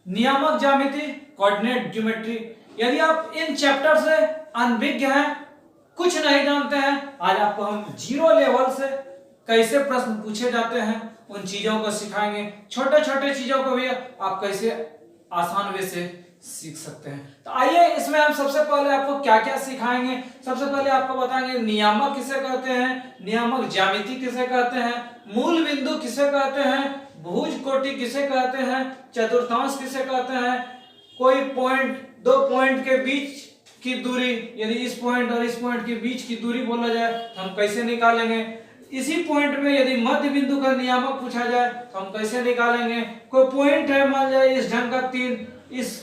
नियामक ज्यामिति, coordinate geometry. यदि आप इन चैप्टर से अनभिज्ञ हैं, कुछ नहीं जानते हैं, आज आपको हम जीरो लेवल से कैसे प्रश्न पूछे जाते हैं उन चीजों को सिखाएंगे। छोटे छोटे चीजों को भी आप कैसे आसान वे से सीख सकते हैं। तो आइए इसमें हम सबसे पहले आपको क्या क्या सिखाएंगे। सबसे पहले आपको बताएंगे नियामक किसे कहते हैं, नियामक ज्यामिति किसे कहते हैं, मूल बिंदु किसे कहते हैं, भुज कोटि किसे कहते हैं, चतुर्थांश किसे कहते हैं, कोई पॉइंट, दो पॉइंट के बीच की दूरी, यदि इस पॉइंट और इस पॉइंट के बीच की दूरी बोला जाए तो हम कैसे निकालेंगे। इसी पॉइंट में यदि मध्य बिंदु का नियामक पूछा जाए तो हम कैसे निकालेंगे। कोई पॉइंट है मान जाए इस ढंग का 3, इस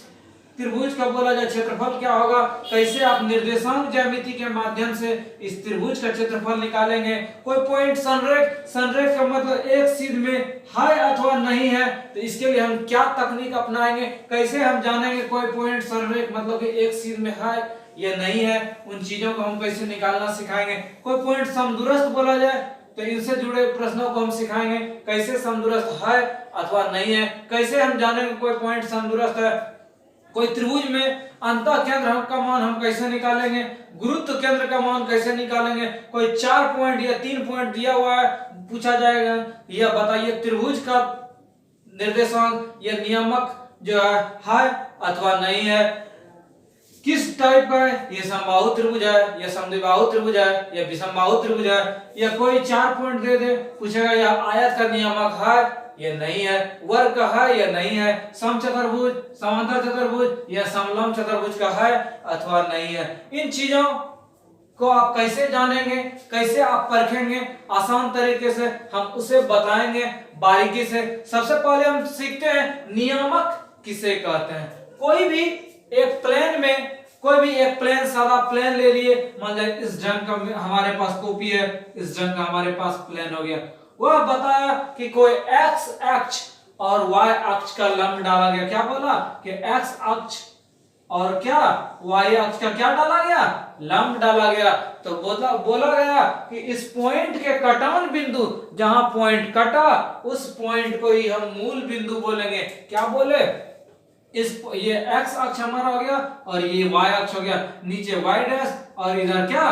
त्रिभुज का बोला जाए क्षेत्रफल क्या होगा, कैसे आप निर्देशांक ज्यामिति के माध्यम से इस त्रिभुज का क्षेत्रफल निकालेंगे। कोई पॉइंट संरेख, संरेख का मतलब एक सीध में है अथवा नहीं है, तो इसके लिए हम क्या तकनीक अपनाएंगे, कैसे हम जानेंगे कोई पॉइंट संरेख मतलब कि एक सीध में है या नहीं है, उन चीजों को हम कैसे निकालना सिखाएंगे। कोई पॉइंट समदूरस्थ बोला जाए तो इनसे जुड़े प्रश्नों को हम सिखाएंगे, कैसे समदूरस्थ है अथवा नहीं है, कैसे हम जानेंगे कोई पॉइंट समदूरस्थ है। कोई त्रिभुज में अंतः केंद्र का मान हम कैसे निकालेंगे, गुरुत्व केंद्र का मान कैसे निकालेंगे। कोई 4 पॉइंट या 3 पॉइंट दिया हुआ है, पूछा जाएगा यह बताइए त्रिभुज का निर्देशांक या नियामक जो है अथवा नहीं है, किस टाइप का है, ये समबाहु त्रिभुज है या समद्विबाहु त्रिभुज है या विषमबाहु त्रिभुज है। या कोई 4 पॉइंट दे दे, पूछेगा यह आयत का नियामक है या नहीं है, वर्ग का है या नहीं है, समचतुर्भुज, समांतर चतुर्भुज या समलंब चतुर्भुज का है अथवा नहीं है। इन चीजों को आप कैसे जानेंगे, कैसे आप परखेंगे, आसान तरीके से हम उसे बताएंगे बारीकी से। सबसे पहले हम सीखते हैं नियामक किसे कहते हैं। कोई भी एक प्लेन में, कोई भी एक प्लेन, सादा प्लेन ले लिए, मान लीजिए इस ढंग का हमारे पास कॉपी है, इस ढंग का हमारे पास प्लेन हो गया। वह बताया कि कोई x अक्ष और y अक्ष का लंब डाला गया। क्या बोला कि x अक्ष और क्या y अक्ष का क्या डाला गया, लंब डाला गया। तो बोला गया कि इस पॉइंट के कटान बिंदु, जहां पॉइंट कटा उस पॉइंट को ही हम मूल बिंदु बोलेंगे। क्या बोले, ये x अक्ष हमारा हो गया और ये y अक्ष हो गया, नीचे y डैश और इधर क्या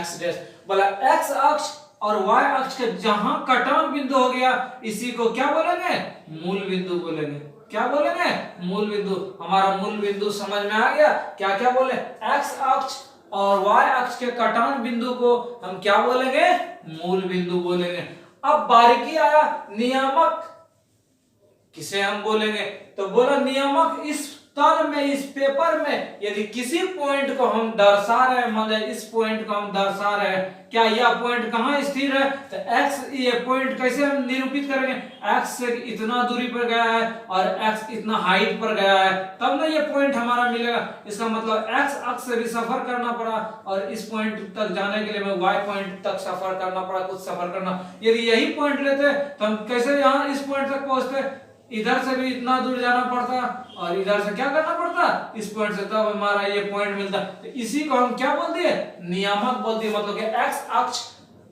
x डैश। बोला x अक्ष और y अक्ष के जहां कटान बिंदु हो गया इसी को क्या बोलेंगे, मूल बिंदु बोलेंगे। क्या बोलेंगे, मूल बिंदु। हमारा मूल बिंदु समझ में आ गया। क्या क्या बोले, x अक्ष और y अक्ष के कटान बिंदु को हम क्या बोलेंगे, मूल बिंदु बोलेंगे। अब बारीकी आया, नियामक किसे हम बोलेंगे। तो बोला नियामक इस तल में, इस पेपर में यदि किसी पॉइंट को हम दर्शा रहे हैं, मतलब इस पॉइंट को हम दर्शा रहे हैं, क्या यह पॉइंट कहां स्थिर है, तो x, ये पॉइंट कैसे हम निरूपित करेंगे, x से इतना दूरी पर गया है और x इतना हाइट पर गया है, तब ना ये पॉइंट हमारा मिलेगा। इसका मतलब x अक्ष से भी सफर करना पड़ा और इस पॉइंट तक जाने के लिए मैं y पॉइंट तक सफर करना पड़ा, कुछ सफर करना। यदि यही पॉइंट लेते तो हम कैसे यहाँ इस पॉइंट तक पहुंचते, इधर से भी इतना दूर जाना पड़ता और इधर से क्या करना पड़ता, इस पॉइंट से, तब हमारा ये पॉइंट मिलता। तो इसी को हम क्या बोल दिए, नियामक बोल दिए। मतलब कि x अक्ष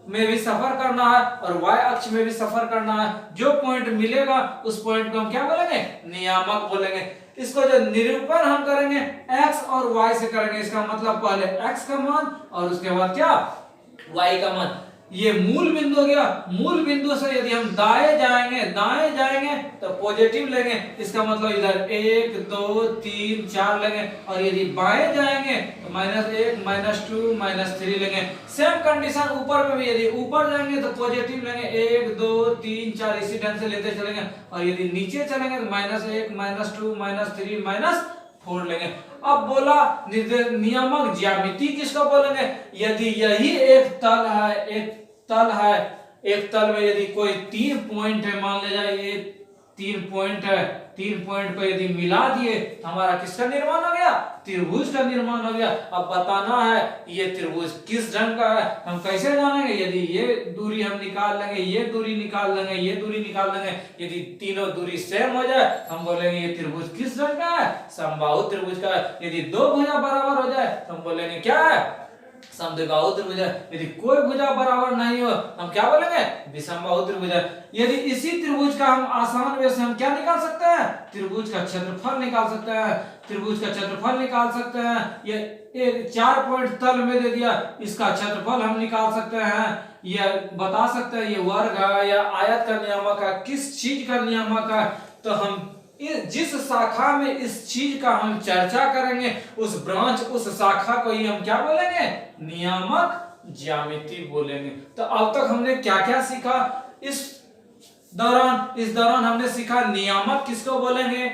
में भी सफर करना है और y अक्ष में भी सफर करना है, जो पॉइंट मिलेगा उस पॉइंट को हम क्या बोलेंगे, नियामक बोलेंगे। इसको जो निरूपण हम करेंगे x और y से करेंगे, इसका मतलब पहले x का मान और उसके बाद क्या, y का मान। ये मूल बिंदु हो गया। मूल बिंदु से यदि हम दाएं जाएंगे तो पॉजिटिव लेंगे, इसका मतलब इधर 1 2 3 4 लेंगे। और यदि बाएं जाएंगे तो -1 -2 -3 लेंगे। सेम कंडीशन ऊपर में भी, यदि ऊपर जाएंगे तो पॉजिटिव लेंगे 1 2 3 4, इसी ढंग से लेते चलेंगे। और यदि नीचे चलेंगे तो -1 -2 -3 -4 लेंगे। अब बोला नियामक ज्यामिति किसको बोलेंगे, यदि यही एक तल है, एक तल में यदि कोई 3 पॉइंट है, मान ले जाए ये 3 पॉइंट है, 3 पॉइंट को यदि मिला दिए तो हमारा किसका निर्माण हो गया, त्रिभुज का निर्माण हो गया। अब बताना है ये त्रिभुज किस ढंग का है, हम कैसे जानेंगे, यदि ये दूरी हम निकाल लेंगे, ये दूरी निकाल लेंगे, ये दूरी निकाल लेंगे, यदि तीनों दूरी सेम हो जाए हम बोलेंगे ये त्रिभुज किस ढंग का है, समबाहु त्रिभुज का है। यदि दो भुजा बराबर हो जाए तो हम बोलेंगे क्या है, समद्विबाहु त्रिभुज है। यदि कोई भुजा बराबर नहीं हो हम क्या बोलेंगे, विषमबाहु त्रिभुज है। यदि इसी त्रिभुज का हम आसान वे से हम क्या निकाल सकते हैं, त्रिभुज का क्षेत्रफल निकाल सकते हैं, त्रिभुज का क्षेत्रफल निकाल सकते हैं। ये 4 पॉइंट तल में दे दिया, इसका क्षेत्रफल हम निकाल सकते हैं। ये बता सकते हैं ये वर्ग है या आयत का नियामक है, किस चीज का नियामक है। तो हम जिस शाखा में इस चीज का हम चर्चा करेंगे उस ब्रांच उस शाखा को ही हम क्या बोलेंगे, नियामक ज्यामिति बोलेंगे। तो अब तक हमने क्या क्या सीखा, इस दौरान हमने सीखा नियामक किसको बोलेंगे,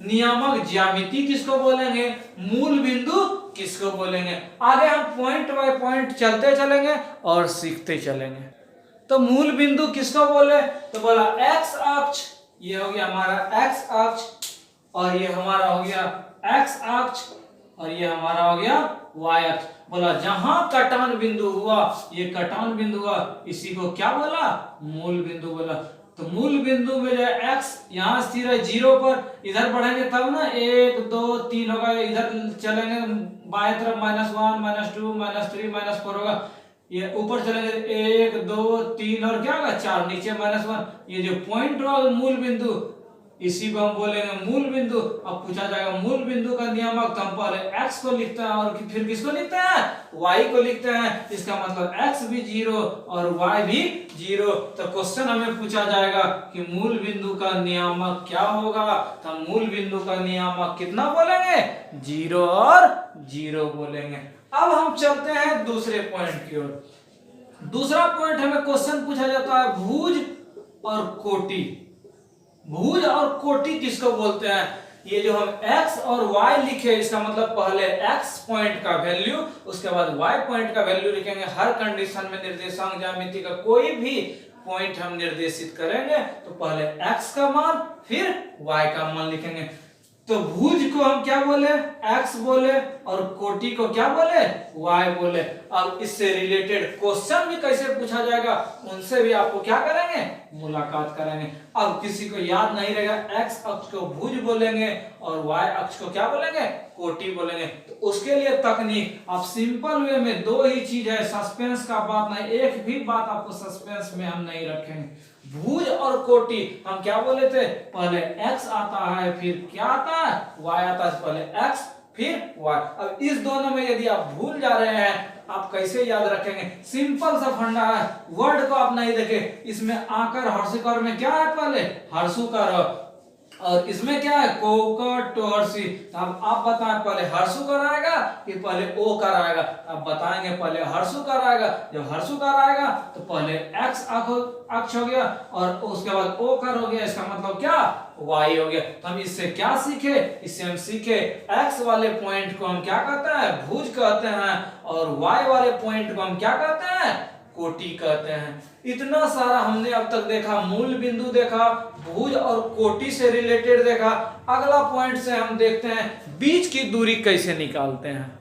नियामक ज्यामिति किसको बोलेंगे, मूल बिंदु किसको बोलेंगे। आगे हम पॉइंट बाय पॉइंट चलते चलेंगे और सीखते चलेंगे। तो मूल बिंदु किसको बोले, तो बोला एक्स अक्ष, ये हो गया हमारा एक्स अक्ष, और ये हमारा हो गया एक्स अक्ष, और ये हमारा हो गया वाई अक्ष। बोला जहां कटान बिंदु हुआ, ये कटान बिंदु हुआ, इसी को क्या बोला, मूल बिंदु बोला। तो मूल बिंदु में जो एक्स यहाँ स्थिर है 0 पर, इधर बढ़ेंगे तब ना 1 2 3 होगा, इधर चलेंगे बाएं तरफ -1 -2 -3 -4 होगा, ये ऊपर चलेंगे 1 2 3 और क्या होगा 4, नीचे -1। ये जो पॉइंट होगा मूल बिंदु, इसी को हम बोलेंगे मूल बिंदु। अब पूछा जाएगा मूल बिंदु का नियामक, तो हम पहले x को लिखते हैं और फिर किसको लिखते हैं, y को लिखते हैं। इसका मतलब x भी 0 और y भी 0। तो क्वेश्चन हमें पूछा जाएगा कि मूल बिंदु का नियामक क्या होगा, तो मूल बिंदु का नियामक कितना बोलेंगे, 0 और 0 बोलेंगे। अब हम चलते हैं दूसरे पॉइंट की ओर। दूसरा पॉइंट हमें क्वेश्चन पूछा जाता है भुज और कोटि। भुज और कोटि किसको बोलते हैं, ये जो हम x और y लिखे इसका मतलब पहले x पॉइंट का वैल्यू उसके बाद y पॉइंट का वैल्यू लिखेंगे। हर कंडीशन में निर्देशांक ज्यामिति का कोई भी पॉइंट हम निर्देशित करेंगे तो पहले x का मान फिर y का मान लिखेंगे। तो भुज को हम क्या बोले, x बोले, और कोटि को क्या बोले, y बोले। अब इससे रिलेटेड क्वेश्चन भी कैसे पूछा जाएगा उनसे भी आपको क्या करेंगे, मुलाकात करेंगे। अब किसी को याद नहीं रहेगा, x अक्ष को भुज बोलेंगे और y अक्ष को क्या बोलेंगे, कोटि बोलेंगे। तो उसके लिए तकनीक आप सिंपल वे में 2 ही चीज है, सस्पेंस का बात नहीं, एक भी बात आपको सस्पेंस में हम नहीं रखेंगे। भुज और कोटि हम क्या बोले थे, पहले x आता है फिर क्या आता है, y आता है, पहले x फिर y। अब इस दोनों में यदि आप भूल जा रहे हैं आप कैसे याद रखेंगे, सिंपल सा फंडा है, वर्ड को आप नहीं देखे, इसमें आकर हर्षिकर में क्या है, पहले हर्षुकर, और इसमें क्या है कोकर टोहर्सी। तो अब आप बताएं पहले हर्षुकर आएगा कि पहले ओ कर आएगा, अब बताएंगे पहले हर्षुकर आएगा। जब हर्षुकर आएगा तो पहले x अक्ष हो गया और उसके बाद ओ कर हो गया, इसका मतलब क्या, y हो गया। तो हम इससे क्या सीखे, इससे हम सीखे x वाले पॉइंट को हम क्या कहते हैं, भुज कहते हैं, और y वाले पॉइंट को हम क्या कहते हैं, कोटि कहते हैं। इतना सारा हमने अब तक देखा, मूल बिंदु देखा, भुज और कोटि से रिलेटेड देखा। अगला पॉइंट से हम देखते हैं बीच की दूरी कैसे निकालते हैं।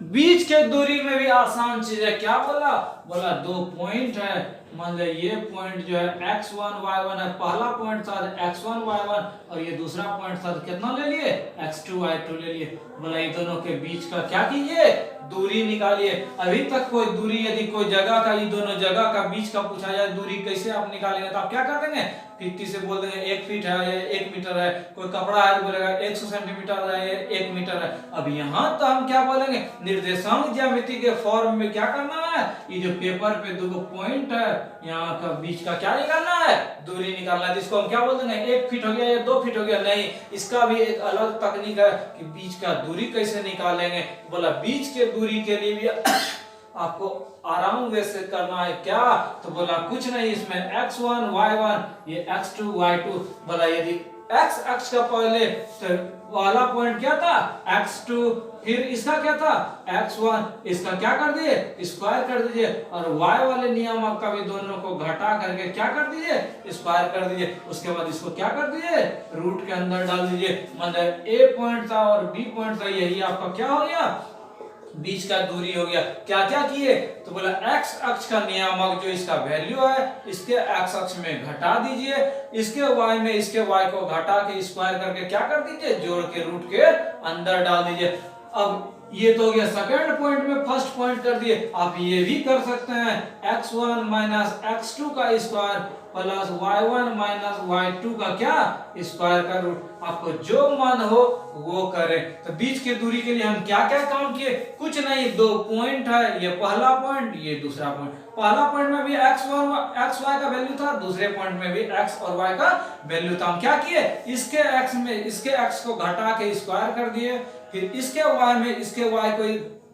बीच के दूरी में भी आसान चीज है, क्या बोला, बोला 2 पॉइंट है, मान लो ये पॉइंट जो है x1 y1 है, पहला पॉइंट था x1 y1 और ये दूसरा पॉइंट था कितना ले लिए, x2 y2 ले लिए। बोला ये दोनों के बीच का क्या कीजिए, दूरी निकालिए। अभी तक कोई दूरी यदि कोई जगह का, ये दोनों जगह का बीच का पूछा जाए दूरी कैसे आप निकालेंगे, तो आप क्या कर देंगे, 50 से बोल देंगे 1 फीट है या 1 मीटर है। कोई कपड़ा है तो बोलेगा 100 सेंटीमीटर है या 1 मीटर है। अब यहाँ तो हम क्या बोलेंगे, निर्देशांक ज्यामिति के फॉर्म में क्या करना है, ये जो पेपर पे 2 पॉइंट है यहाँ का बीच का क्या निकालना है, दूरी निकालना है। जिसको हम क्या बोल देंगे 1 फीट हो गया या 2 फीट हो गया, नहीं, इसका भी एक अलग तकनीक है कि बीच का दूरी कैसे निकालेंगे। बोला बीच के दूरी के लिए भी आपको आराम वैसे करना है, क्या, तो बोला कुछ नहीं, इसमें x1 y1 ये x2 y2। बोला यदि x अक्ष का पहले तो वाला पॉइंट क्या था x2, फिर इसका क्या था x1, इसका क्या कर दिए, स्क्वायर कर दीजिए, और y वाले नियामक का भी दोनों को घटा करके क्या कर दीजिए, स्क्वायर कर दीजिए। उसके बाद इसको क्या कर दीजिए, रूट के अंदर डाल दीजिए। मतलब a पॉइंट था और b पॉइंट था, यही आपका क्या हो गया, बीच का दूरी हो गया। क्या क्या किए, तो बोला x अक्ष का नियामक जो इसका वैल्यू है इसके x अक्ष में घटा दीजिए, इसके y में इसके y को घटा के स्क्वायर करके क्या कर दीजिए, जोड़ के रूट के अंदर डाल दीजिए। अब ये तो हो गया सेकंड पॉइंट में फर्स्ट पॉइंट कर दिए। आप ये भी कर सकते हैं x1 माइनस x2 का square plus y1 minus y2 का क्या स्क्वायर का रूट। आपको जो मन हो वो करें। तो बीच की दूरी के लिए हम क्या क्या काम किए, कुछ नहीं, दो पॉइंट है, ये पहला पॉइंट ये दूसरा पॉइंट। पहला पॉइंट में भी x y का वैल्यू था, दूसरे पॉइंट में भी x और y का वैल्यू था। हम क्या किए, इसके x में इसके x को घटा के स्क्वायर कर दिए, फिर इसके y में इसके y को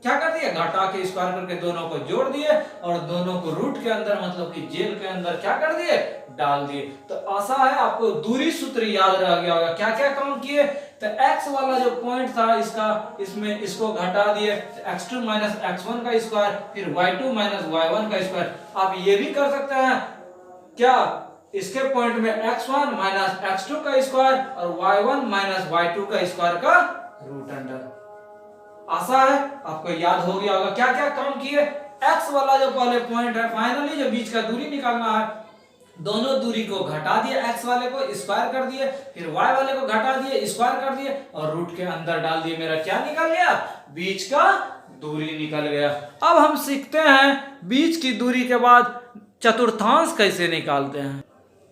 क्या कर दिया, घटा के स्क्वायर करके दोनों को जोड़ दिए और दोनों को रूट के अंदर मतलब कि जेल के अंदर क्या कर दिए, डाल दिए। तो आशा है आपको दूरी सूत्र याद रह गया होगा। क्या क्या काम किए, तो x वाला जो पॉइंट था इसका इसमें इसको घटा दिए, x2 माइनस x1 का स्क्वायर, फिर y2 माइनस y1 का स्क्वायर। आप ये भी कर सकते हैं क्या, इसके पॉइंट में x1 माइनस x2 का स्क्वायर और y1 माइनस y2 का स्क्वायर का रूट अंडर। आशा है आपको याद हो गया होगा क्या क्या काम किए। x वाला जो पहले पॉइंट है, फाइनली जो बीच का दूरी निकालना है, दोनों दूरी को घटा दिए, x वाले को स्क्वायर कर दिए, फिर y वाले को घटा दिए स्क्वायर कर दिए और रूट के अंदर डाल दिए। मेरा क्या निकल गया, बीच का दूरी निकल गया। अब हम सीखते हैं बीच की दूरी के बाद चतुर्थांश कैसे निकालते हैं।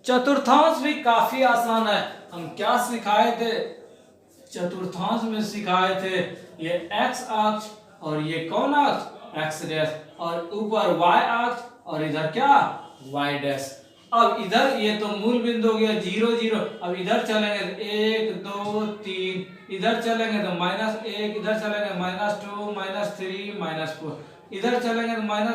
चतुर्थांश भी काफी आसान है। हम क्या सिखाए थे, चतुर्थांश में सिखाए थे ये x अक्ष और ये कौन अक्ष, x डैश, और ऊपर y अक्ष और इधर क्या y डैश। अब इधर ये तो मूल बिंदु हो गया 0 0। अब इधर चलेंगे तो 1 2 3, इधर चलेंगे तो -1, इधर चलेंगे -2 -3 -4, इधर चलेंगे तो -1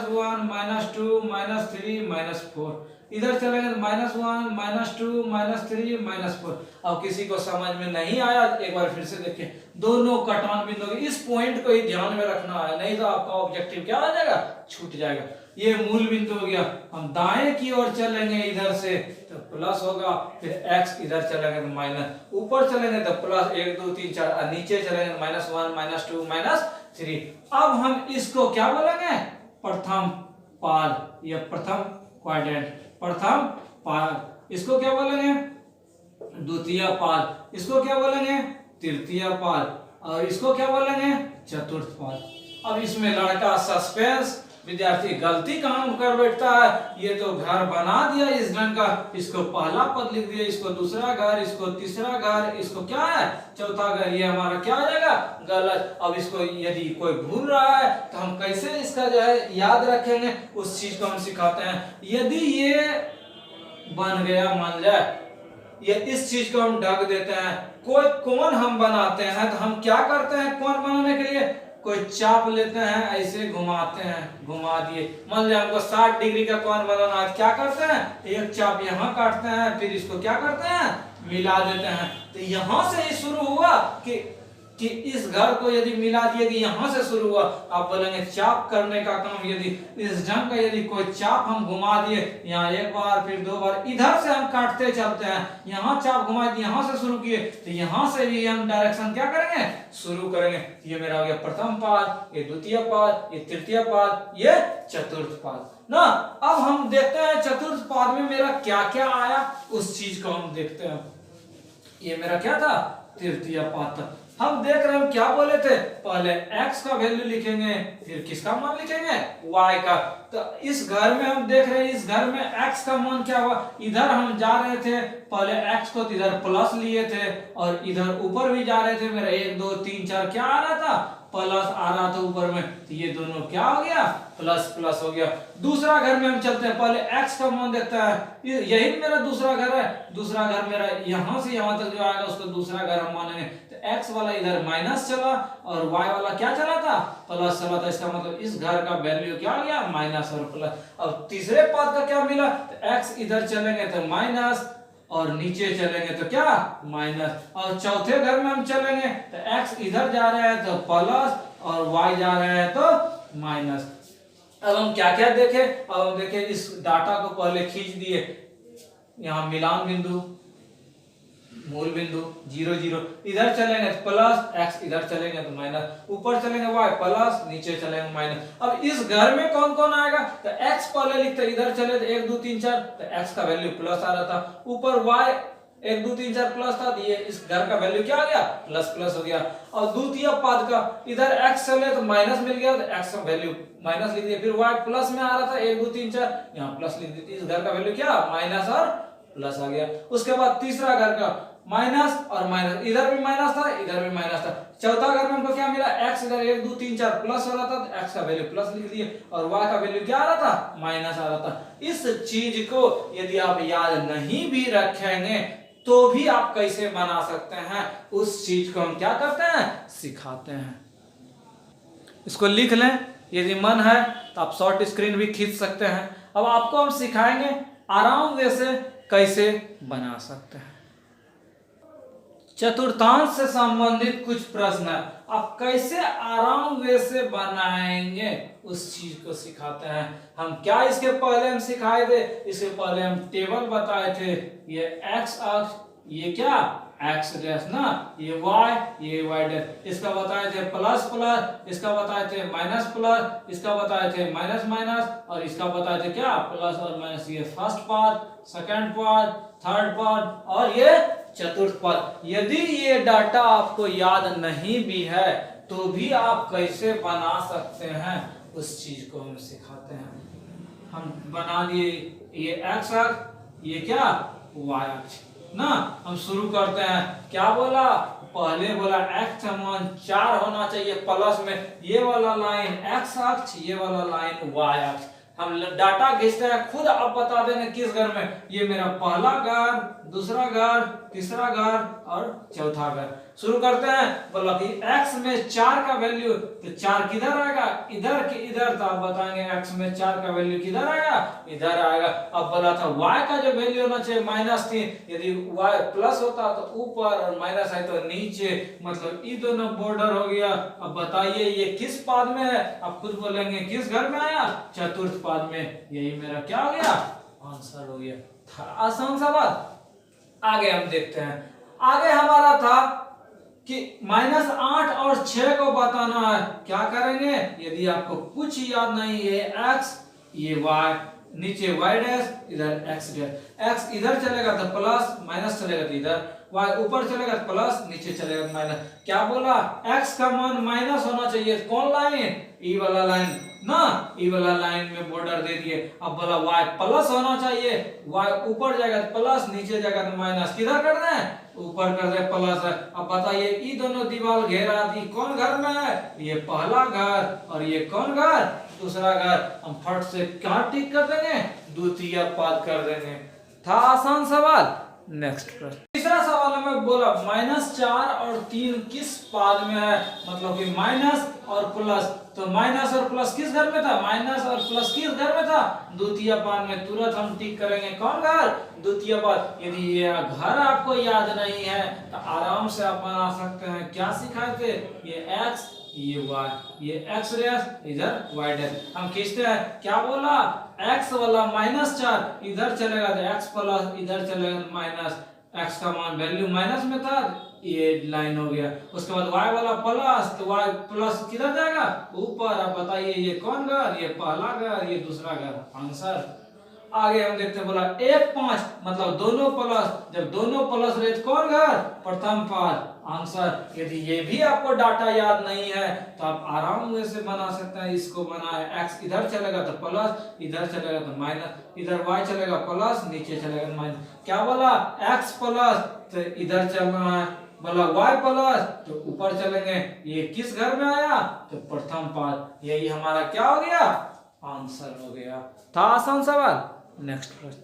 -2 -3 -4, इधर चलेंगे तो -1 -2 -3 -4। अब किसी को समझ में नहीं आया एक बार फिर से देखिए, दोनों कटान बिंदु इस पॉइंट को ही ध्यान में रखना है, नहीं तो आपका ऑब्जेक्टिव क्या आ जाएगा, छूट जाएगा। ये मूल बिंदु हो गया। हम दाएं की ओर चलेंगे इधर से तो प्लस होगा, फिर x इधर चलेंगे तो माइनस, ऊपर चलेंगे तो प्लस 1 2 3 4 और नीचे चलेंगे तो -1 -2 -3। अब हम इसको क्या बोलेंगे, प्रथम पाद या प्रथम क्वाड्रेंट, प्रथम पाद। इसको क्या बोलेंगे, द्वितीय पाद। इसको क्या बोलेंगे, तृतीय पाद। और इसको क्या बोलेंगे, चतुर्थ पाद। अब इसमें लड़का सस्पेंस, विद्यार्थी गलती काम कर बैठता है। ये तो घर बना दिया इस ढंग का, इसको पहला पद लिख दिया, इसको दूसरा घर, इसको तीसरा घर, इसको क्या है चौथा घर। ये हमारा क्या आ जाएगा, गलत। अब इसको यदि कोई भूल रहा है तो हम कैसे इसका जो है याद रखेंगे, उस चीज को हम सिखाते हैं। यदि ये बन गया, मान जाए ये इस चीज को हम ढक देते हैं। कोई कोण हम बनाते हैं तो हम क्या करते हैं, कोण बनाने के लिए कोई चाप लेते हैं, ऐसे घुमाते हैं, घुमा दिए। मान लिया हमको 60 डिग्री का कोण बनाना है, क्या करते हैं, एक चाप यहाँ काटते हैं, फिर इसको क्या करते हैं, मिला देते हैं। तो यहाँ से ही शुरू हुआ कि इस घर को यदि मिला दिए कि यहाँ से शुरू हुआ। आप बोलेंगे चाप करने का काम, यदि इस ढंग का यदि कोई चाप हम घुमा दिए, यहाँ एक बार फिर दो बार, इधर से हम काटते चलते हैं, यहाँ चाप घुमा दिए, यहाँ से शुरू किए तो यहाँ से भी हम डायरेक्शन क्या करेंगे, शुरू करेंगे। ये मेरा हो गया प्रथम पाद, ये द्वितीय पाद, ये तृतीय पाद, ये चतुर्थ पाद ना। अब हम देखते हैं चतुर्थ पाद में मेरा क्या क्या आया, उस चीज को हम देखते हैं। ये मेरा क्या था, तृतीय पाद था। हम देख रहे हैं क्या बोले थे, पहले x का वैल्यू लिखेंगे, फिर किसका मान लिखेंगे, y का। तो इस घर में हम देख रहे हैं, इस घर में x का मान क्या हुआ, इधर हम जा रहे थे, पहले x को तो इधर प्लस लिए थे और इधर ऊपर भी जा रहे थे। मेरा 1 2 3 4 क्या आ रहा था, प्लस आ रहा था ऊपर में, तो ये दोनों क्या हो गया, प्लस प्लस हो गया। दूसरा घर में हम चलते हैं, पहले x का मान देखता है, यही मेरा दूसरा घर है। दूसरा घर मेरा यहाँ से यहाँ तक जो आएगा उसको दूसरा घर हम मानेंगे। तो x वाला इधर माइनस चला और y वाला क्या चला था, प्लस चला था। इसका मतलब इस घर का वैल्यू क्या आ गया, माइनस और प्लस। अब तीसरे पद का क्या मिला, तो x इधर चलेंगे तो माइनस और नीचे चलेंगे तो क्या, माइनस। और चौथे घर में हम चलेंगे तो x इधर जा रहे हैं तो प्लस और y जा रहे हैं तो माइनस। अब हम क्या क्या देखे, अब हम देखे इस डाटा को पहले खींच दिए, यहाँ मिलान बिंदु, मूल बिंदु 0 0, इधर चलेंगे तो प्लस, x इधर चलेंगे तो माइनस, ऊपर चलेंगे y प्लस, नीचे चलेंगे माइनस। अब इस घर में कौन कौन आएगा, तो x पहले लिखते, इधर चले तो 1 2 3 4, तो x का वैल्यू प्लस आ रहा था, ऊपर y 1 2 3 4 प्लस था, ये इस घर का वैल्यू क्या आ गया, प्लस प्लस हो गया। और द्वितीय पद का इधर x चले तो माइनस मिल गया, तो x का वैल्यू माइनस लिख दिया। फिर y प्लस में आ रहा था 1 2 3 4, यहाँ प्लस लिख दी, इस घर का वैल्यू क्या, माइनस और प्लस आ गया। उसके बाद तीसरा घर का माइनस और माइनस, इधर भी माइनस था इधर भी माइनस था। चौथा घर में हमको क्या मिला, x इधर 1 2 3 4 प्लस हो रहा था, तो x का वैल्यू प्लस लिख दिए और y का वैल्यू क्या आ रहा था, माइनस आ रहा था। इस चीज को यदि आप याद नहीं भी रखेंगे तो भी आप कैसे बना सकते हैं, उस चीज को हम क्या करते हैं, सिखाते हैं। इसको लिख लें, यदि मन है तो आप शॉर्ट स्क्रीन भी खींच सकते हैं। अब आपको हम सिखाएंगे आराम वे से कैसे बना सकते हैं। चतुर्थांश से संबंधित कुछ प्रश्न है, आप कैसे आराम वे से बनाएंगे उस चीज को सिखाते हैं हम। क्या इसके पहले हम सिखाए थे, इसके पहले हम टेबल बताए थे, ये x अक्ष, ये क्या x डैश ना, ये y डैश, इसका बताए थे प्लस प्लस, इसका बताए थे माइनस प्लस, इसका बताए थे माइनस माइनस, और इसका बताए थे क्या, प्लस और माइनस। ये first part, second part, third part और ये चतुर्थ पद। यदि ये डाटा आपको याद नहीं भी है तो भी आप कैसे बना सकते हैं, उस चीज को हम सिखाते हैं। हम बना दिए, ये x अक्ष, ये क्या y अक्ष ना। हम शुरू करते हैं, क्या बोला, पहले बोला x का मान 4 होना चाहिए प्लस में, ये वाला लाइन x अक्ष, ये वाला लाइन y अक्ष। हम डाटा खींचते हैं, खुद आप बता देंगे किस घर में, ये मेरा पहला घर, दूसरा घर, तीसरा घर और चौथा घर। शुरू करते हैं, बोला कि x में 4 का वैल्यू, तो 4 किधर आएगा, इधर के इधर, तो आप बताएंगे x में 4 का वैल्यू किधर आएगा, इधर आएगा। अब बोला था y का जो वैल्यू होना चाहिए माइनस 3, यदि y प्लस होता तो ऊपर और माइनस है तो नीचे, मतलब ये दोनों बॉर्डर हो गया। अब बताइए ये किस पाद में है, आप खुद बोलेंगे किस घर में आया, चतुर्थ पाद में। यही मेरा क्या हो गया, आंसर हो गया। था आसान सवाल। आगे हम देखते हैं, आगे हमारा था कि -8 और 6 को बताना है। क्या करेंगे, यदि आपको कुछ याद नहीं है, x ये y, नीचे y डैश, इधर x डैश, x इधर चलेगा तो प्लस, माइनस चलेगा तो इधर, y ऊपर चलेगा तो प्लस, नीचे चलेगा तो माइनस। क्या बोला, x का मान माइनस होना चाहिए, कौन लाइन, ई वाला लाइन ना, ई वाला लाइन में बॉर्डर दे दिए। अब बोला y प्लस होना चाहिए, y ऊपर जाएगा तो प्लस, नीचे जाएगा तो माइनस, किधर कर रहे हैं, ऊपर कर रहे प्लस है। अब बताइए ये दोनों दीवार घेरा दी, कौन घर में है, ये पहला घर और ये कौन घर, दूसरा घर। हम फट से क्या टिक कर देंगे, द्वितीय पद कर देंगे। था आसान सवाल। नेक्स्ट प्रश्न, तीसरा सवाल में बोला -4 और 3 किस पाद में है, मतलब कि माइनस और प्लस, तो माइनस और प्लस किस घर में था, माइनस और प्लस किस घर में था, द्वितीय पाद में। तुरंत हम टिक करेंगे कौन घर, द्वितीय पाद। यदि ये घर आपको याद नहीं है तो आराम से आप बना सकते हैं। क्या सिखाए थे, ये x ये y, ये x डैश, इधर y डैश। हम खींचते हैं, क्या बोला, x वाला -4 इधर चलेगा तो x प्लस, इधर चलेगा तो माइनस, x का मान वैल्यू माइनस में था, ये लाइन हो गया। उसके बाद y वाला प्लस, तो y प्लस किधर जाएगा, ऊपर। अब बताइए ये कौन घर, ये पहला घर, ये दूसरा घर, आंसर। आगे हम देखते हैं, बोला 1 5 मतलब दोनों प्लस, जब दोनों प्लस रहे तो कौन घर, प्रथम पाद, आंसर। यदि ये भी आपको डाटा याद नहीं है तो आप आराम से बना सकते हैं। इसको बनाए, x इधर चलेगा तो प्लस, इधर चलेगा तो माइनस, इधर y चलेगा प्लस, नीचे चलेगा तो माइनस। क्या बोला, x प्लस तो इधर चलना है, बोला y प्लस तो ऊपर चलेंगे। ये किस घर में आया, तो प्रथम पाद। यही हमारा क्या हो गया, आंसर हो गया। था आसान सवाल। नेक्स्ट प्रश्न,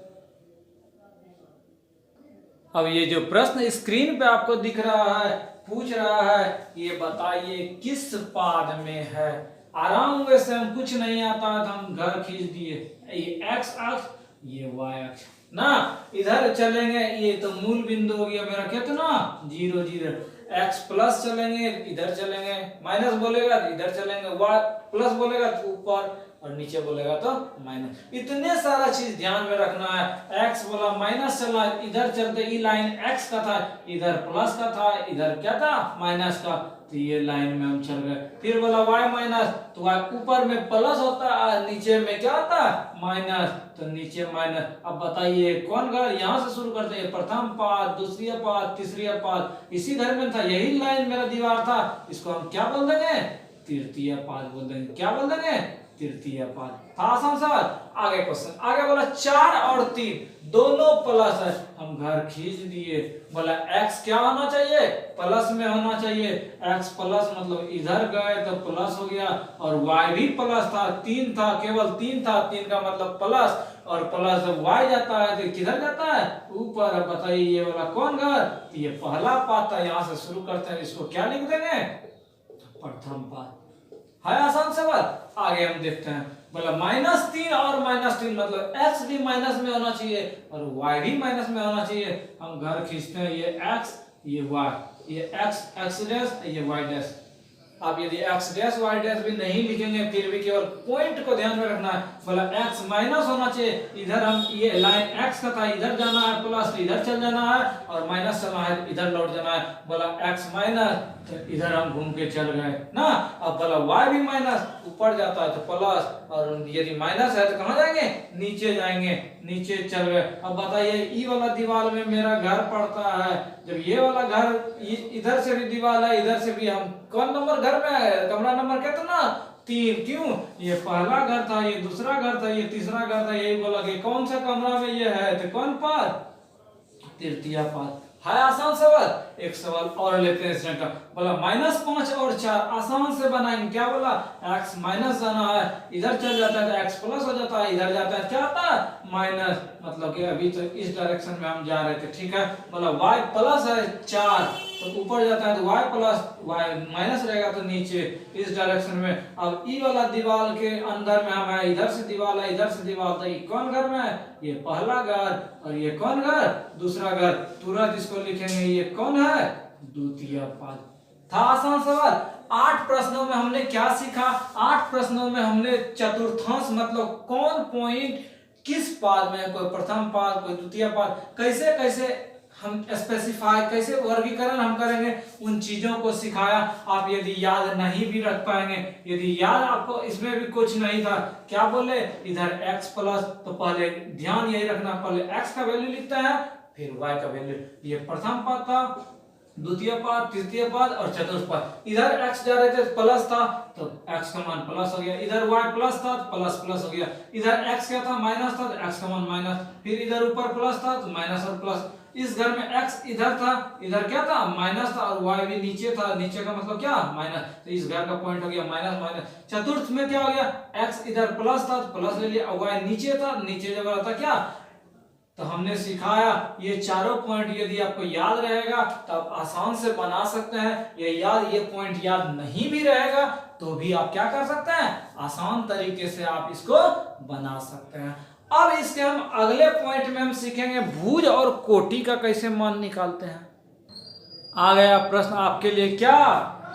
अब ये जो प्रश्न स्क्रीन पे आपको दिख रहा है, पूछ रहा है, ये बताइए किस पाद में है। आराम वैसे हम कुछ नहीं आता है तो हम घर खींच दिए, ये x अक्ष, ये y अक्ष ना, इधर चलेंगे, ये तो मूल बिंदु हो गया मेरा कितना, 0 0। x प्लस चलेंगे, इधर चलेंगे, माइनस बोलेगा तो इधर चलेंगे, y प्लस बोलेगा तो ऊपर, और नीचे बोलेगा तो माइनस। इतने सारा चीज ध्यान में रखना है। एक्स बोला माइनस चला, इधर चलते ई लाइन एक्स का था, इधर प्लस का था, इधर क्या था माइनस का, तो ये लाइन में हम चल गए। फिर बोला वाई माइनस, तो वाई ऊपर में प्लस होता है, नीचे में क्या होता है माइनस, तो नीचे माइनस। अब बताइए कौन घर, यहाँ से शुरू करते हैं, प्रथम पाद, दूसरी पाद, तीसरी पाद, इसी घर में था, यही लाइन मेरा दीवार था, इसको हम क्या बोल देंगे, तृतीय पाद बोल देंगे। क्या बोल देंगे, तृतीय पाद। था आसान सवाल। आगे क्वेश्चन, आगे बोला 4 और 3 दोनों प्लस है, हम घर खींच दिए। बोला x क्या होना चाहिए, प्लस में होना चाहिए। x प्लस मतलब इधर गए तो प्लस हो गया, और y भी प्लस था, 3 था, केवल 3 था, 3 का मतलब प्लस, और प्लस जब y जाता है तो किधर जाता है, ऊपर। अब बताइए ये वाला कौन घर, तो ये पहला पाद था, यहाँ से शुरू करते हैं, इसको क्या लिख देंगे, प्रथम पाद। है आसान सवाल। आगे हम देखते हैं। बोला -3 और -3 मतलब x भी माइनस में होना चाहिए और y भी माइनस में होना चाहिए। हम घर खींचते हैं, ये x ये y, ये x डैश ये y डैश। आप यदि x डैश y डैश भी नहीं लिखेंगे फिर भी केवल पॉइंट को ध्यान में रखना है। बोला x माइनस होना चाहिए, इधर हम ये लाइन x का था, इधर जाना है प्लस, इधर चल जाना है, और माइनस चलना है, इधर लौट जाना है। बोला x माइनस, तो इधर हम घूम के चल गए ना। अब बोला y भी माइनस, ऊपर जाता है तो प्लस, और यदि माइनस है तो कहाँ जाएंगे, नीचे जाएंगे, नीचे चल गए। अब बताइए ई वाला दीवार में मेरा घर पड़ता है, जब ये वाला घर इधर से भी दीवार है, इधर से भी, हम कौन नंबर घर में है, कमरा नंबर कितना, 3। क्यों, ये पहला घर था, ये दूसरा घर था, ये तीसरा घर था, यही बोला कि कौन सा कमरा में ये है, तो कौन पाद, तृतीय पाद। है आसान सवाल। एक सवाल और लेते हैं इसमें का। बोला -5 और 4 आसान से बनाएंगे। क्या बोला, x माइनस जाना है, इधर चल जाता है तो x प्लस हो जाता है, इधर जाता है क्या आता है माइनस, मतलब कि अभी तो इस डायरेक्शन में हम जा रहे थे, ठीक है। बोला y प्लस है 4 तो ऊपर जाता है तो y प्लस, y माइनस रहेगा तो नीचे इस डायरेक्शन में। अब ई वाला दीवार के अंदर में हम है, इधर से दीवार है, इधर से दीवार, तो ये कौन घर में है, ये पहला घर, और ये कौन घर, दूसरा घर। तुरंत इसको लिखेंगे, ये कौन है, द्वितीय पाद। था आसान सवाल। 8 प्रश्नों में हमने क्या सीखा, 8 प्रश्नों में हमने चतुर्थांश मतलब कौन पॉइंट किस पाद में, कोई प्रथम पाद, कोई द्वितीय पाद, कैसे कैसे हम स्पेसिफाई, कैसे वर्गीकरण हम करेंगे, उन चीजों को सिखाया। आप यदि याद नहीं भी रख पाएंगे, यदि याद आपको इसमें भी कुछ नहीं था, क्या बोले, इधर x प्लस, तो पहले ध्यान यही रखना, पहले x का वैल्यू लिखता है फिर y का वैल्यू। ये प्रथम पाद था, द्वितीय पाद, तृतीय पाद और चतुर्थ पाद। इधर x जा रहे थे प्लस था तो x का मान प्लस हो गया, इधर y प्लस था तो प्लस प्लस हो गया, इधर x क्या था माइनस था तो x का मान माइनस, फिर इधर ऊपर प्लस था तो माइनस और प्लस। इस घर में x इधर था, इधर क्या था माइनस था, और y भी नीचे था, नीचे का मतलब क्या माइनस, तो इस घर का पॉइंट हो गया माइनस माइनस। चतुर्थ में क्या हो गया, x इधर प्लस था तो प्लस ले लिया, और y नीचे था, नीचे जगह था क्या। तो हमने सिखाया ये चारों पॉइंट यदि आपको याद रहेगा तो आप आसान से बना सकते हैं। ये पॉइंट याद नहीं भी रहेगा तो भी आप क्या कर सकते हैं, आसान तरीके से आप इसको बना सकते हैं। अब इसके हम अगले पॉइंट में हम सीखेंगे भुज और कोटि का कैसे मान निकालते हैं। आ गया प्रश्न आपके लिए, क्या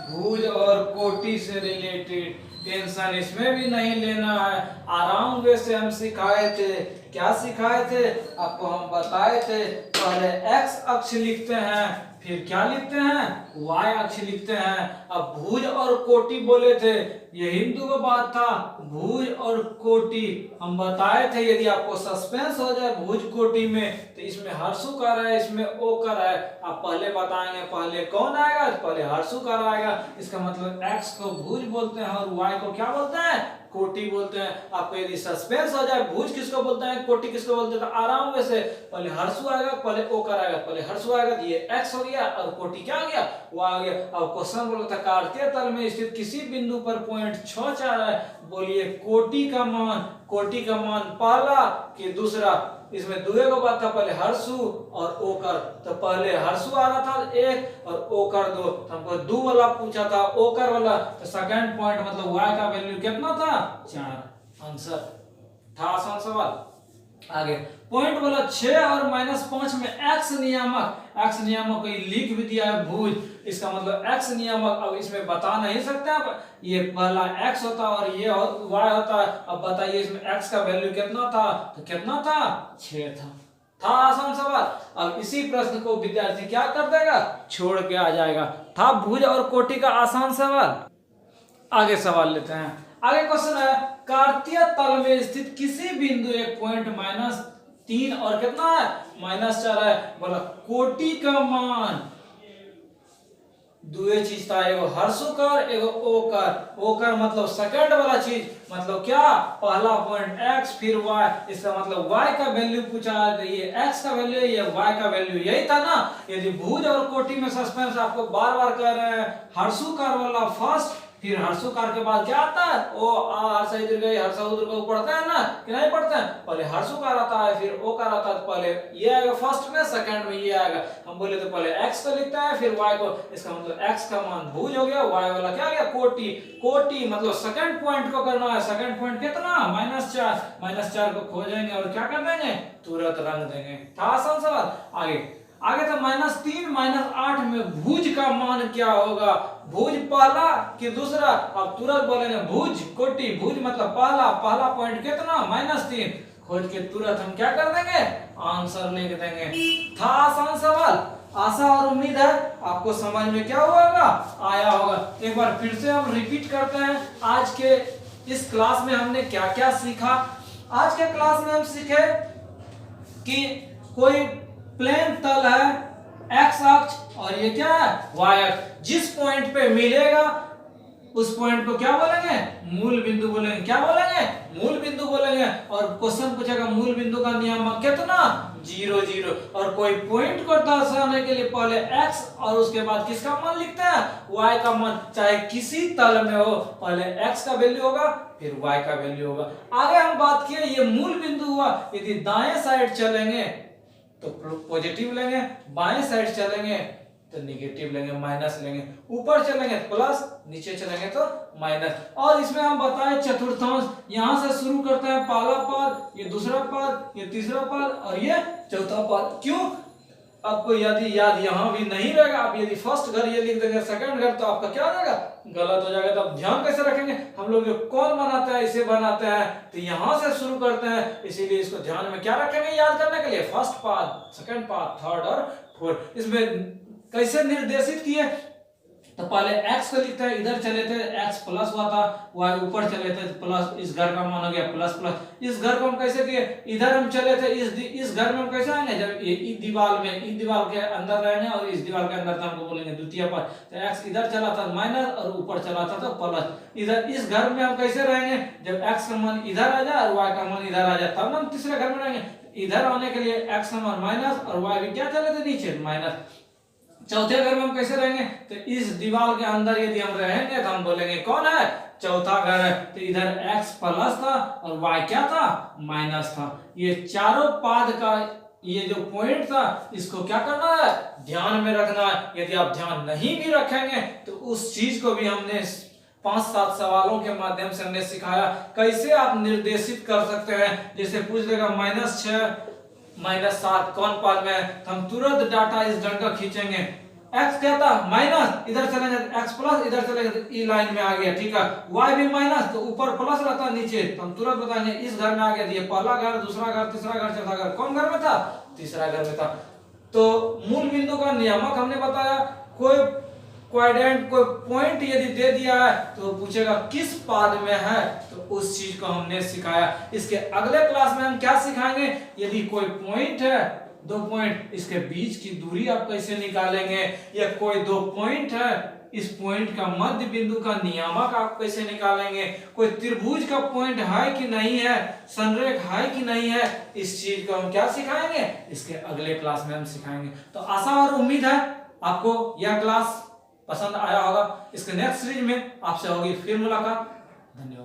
भुज और कोटि से रिलेटेड, टेंशन इसमें भी नहीं लेना है, आराम वे से हम सिखाए थे। क्या सिखाए थे आपको, हम बताए थे पहले x अक्ष लिखते हैं, फिर क्या लिखते हैं, y अक्ष लिखते हैं। अब भुज और कोटि बोले थे, ये हिंदू का बात था, भुज और कोटि हम बताए थे। यदि आपको सस्पेंस हो जाए भुज कोटि में तो इसमें हर्षुकार है, इसमें ओकर है, आप पहले बताएंगे पहले कौन आएगा, पहले हर्षुकार आएगा। इसका मतलब x को भुज बोलते हैं और y को क्या बोलते हैं, कोटि बोलते हैं। आपको यदि सस्पेंस हो जाए भुज किसको बोलते हैं, कोटि किसको बोलते हैं, तो आराम से पहले हर्षु आएगा, पहले ओकर आएगा, पहले हर्षु आएगा तो ये x हो गया और कोटि क्या आ गया, वो आ गया। अब क्वेश्चन बोला था कार्तीय तल में स्थित किसी बिंदु पर पॉइंट 6 चाह रहा है, बोलिए कोटि का मान पहला कि दूसरा। इसमें दुए को बात था, पहले हर्षु और ओकर, तो पहले हर्षु आ रहा था 1 और ओकर 2, तो हमको 2 वाला पूछा था, ओकर वाला, तो सेकंड पॉइंट मतलब y का वैल्यू कितना था 4। आंसर था आसान सवाल। आगे पॉइंट बोला 6 और -5 में x नियामक को लिख भी दिया है भुज, इसका मतलब x नियामक। अब इसमें बता नहीं सकते आप, ये पहला x होता और ये y होता है। अब बताइए इसमें x का वैल्यू कितना था, तो कितना था, 6 था आसान सवाल। अब इसी प्रश्न को विद्यार्थी क्या कर देगा, छोड़ के आ जाएगा। था भुज और कोटि का आसान सवाल। आगे सवाल लेते हैं। आगे क्वेश्चन है, कार्तीय तल में स्थित किसी बिंदु एक पॉइंट -3 और कितना है, -4 है। बोला कोटि का मान, दो चीज था, एगो हर्षोकर एगो ओकर। ओकर मतलब सेकंड वाला चीज, मतलब क्या, पहला पॉइंट x फिर y, इसका मतलब y का वैल्यू पूछा है, ये x का वैल्यू ये y का वैल्यू, यही था ना। यदि भुज और कोटि में सस्पेंस आपको बार बार कह रहे हैं, हर्षोकर वाला फर्स्ट, फिर हर्षोकार के बाद क्या आता है, ओ हर्ष इधर गए, हर्ष उधर को पढ़ता है ना कि नहीं पढ़ते हैं। पहले हर्षोकार आता है, फिर ओकार आता है, तो पहले ये आएगा फर्स्ट में, सेकंड में ये आएगा। हम बोले तो पहले x को लिखता है फिर y को, इसका मतलब x का मान भुज हो गया, y वाला क्या आ गया, कोटि। कोटि मतलब सेकंड पॉइंट को करना है, सेकंड पॉइंट कितना, -4 को खोजेंगे और क्या कर देंगे, तुरंत रंग देंगे। था आसान सवाल। आगे तो -3 -8 में भुज का मान क्या होगा, भुज पहला कि दूसरा। अब तुरंत बोलेंगे भुज कोटि, भुज मतलब पहला पॉइंट कितना, -3, खोज के तुरंत हम क्या कर देंगे, आंसर लिख देंगे। था आसान सवाल। आशा और उम्मीद है आपको समझ में क्या हुआ होगा, आया होगा। एक बार फिर से हम रिपीट करते हैं, आज के इस क्लास में हमने क्या क्या सीखा। आज के क्लास में हम सीखे कि कोई प्लेन तल है, x अक्ष और ये क्या है, y अक्ष। जिस पॉइंट पे मिलेगा उस पॉइंट को क्या बोलेंगे, मूल बिंदु बोलेंगे। क्या बोलेंगे, मूल बिंदु बोलेंगे। और क्वेश्चन पूछेगा मूल बिंदु का नियामक कितना, 0 0। और कोई पॉइंट को दर्शाने के लिए पहले x और उसके बाद किसका मान लिखते हैं, y का मान। चाहे किसी तल में हो, पहले x का वैल्यू होगा फिर y का वैल्यू होगा। आगे हम बात किए, ये मूल बिंदु हुआ, यदि दाएं साइड चलेंगे तो पॉजिटिव लेंगे, बाएं साइड चलेंगे तो नेगेटिव लेंगे, माइनस लेंगे। ऊपर चलेंगे तो प्लस, नीचे चलेंगे तो माइनस। और इसमें हम बताएं चतुर्थांश, यहां से शुरू करते हैं, पहला पद, ये दूसरा पद, ये तीसरा पद और ये चौथा पद। क्यों, आपको यदि याद यहां भी नहीं रहेगा, आप यदि फर्स्ट घर ये लिख देंगे, सेकंड घर, तो आपका क्या हो जाएगा, गलत हो जाएगा। तो आप ध्यान कैसे रखेंगे, हम लोग जो कौन बनाते हैं इसे बनाते हैं, तो यहां से शुरू करते हैं, इसीलिए इसको ध्यान में क्या रखेंगे, याद करने के लिए, फर्स्ट पाद, सेकंड पाद, थर्ड और फोर्थ। इसमें कैसे निर्देशित किए, तो पहले x को लिखते हैं, इधर चले थे x प्लस हुआ था, y ऊपर चले थे प्लस, इस घर का मान हो गया प्लस प्लस। इस घर को हम कैसे किए, इधर हम चले थे, इस घर में हम कैसे आएंगे, जब इस दीवार के अंदर रहेंगे और इस दीवार के अंदर, तो हमको बोलेंगे द्वितीय पद। तो x इधर चला था माइनस और ऊपर चला था तो प्लस। इधर इस घर में हम कैसे रहेंगे, जब x का मान इधर आ जाए और y का मान इधर आ जाए, तब हम तीसरे घर में रहेंगे। इधर आने के लिए x का मान माइनस और y भी क्या चले थे, नीचे माइनस। चौथे घर में हम कैसे रहेंगे, तो इस दीवार के अंदर यदि हम रहेंगे तो हम बोलेंगे कौन है, चौथा घर है। तो इधर x प्लस था और y क्या था, माइनस था। ये चारों पाद का ये जो पॉइंट था, इसको क्या करना है, ध्यान में रखना है। यदि आप ध्यान नहीं भी रखेंगे तो उस चीज को भी हमने 5-7 सवालों के माध्यम से हमने सिखाया, कैसे आप निर्देशित कर सकते हैं। जैसे पूछ लेगा -6 -7 कौन पाद में है, तो हम तुरंत डाटा इस ढंग का खींचेंगे। x क्या था, माइनस, इधर चलेंगे x प्लस, इधर चलेंगे तो ई लाइन में आ गया, ठीक है। y भी माइनस, तो ऊपर प्लस रहता नीचे, तो हम तुरंत बताएंगे इस घर में आ गया। ये पहला घर, दूसरा घर, तीसरा घर, चौथा घर, कौन घर में था, तीसरा घर में था। तो मूल बिंदु का नियामक हमने बताया। कोई क्वाड्रेंट, कोई पॉइंट यदि दे दिया है तो पूछेगा किस पाद में है, तो उस चीज को हमने सिखाया। इसके अगले क्लास में हम क्या सिखाएंगे, यदि कोई पॉइंट है, 2 पॉइंट, इसके बीच की दूरी आप कैसे निकालेंगे, या कोई 2 पॉइंट है, इस पॉइंट का मध्य बिंदु का नियामक आप कैसे निकालेंगे, कोई त्रिभुज का पॉइंट है कि नहीं है, संरेख है कि नहीं है, इस चीज को हम क्या सिखाएंगे, इसके अगले क्लास में हम सिखाएंगे। तो आशा और उम्मीद है आपको यह क्लास पसंद आया होगा। इसके नेक्स्ट सीरीज में आपसे होगी फिर मुलाकात। धन्यवाद।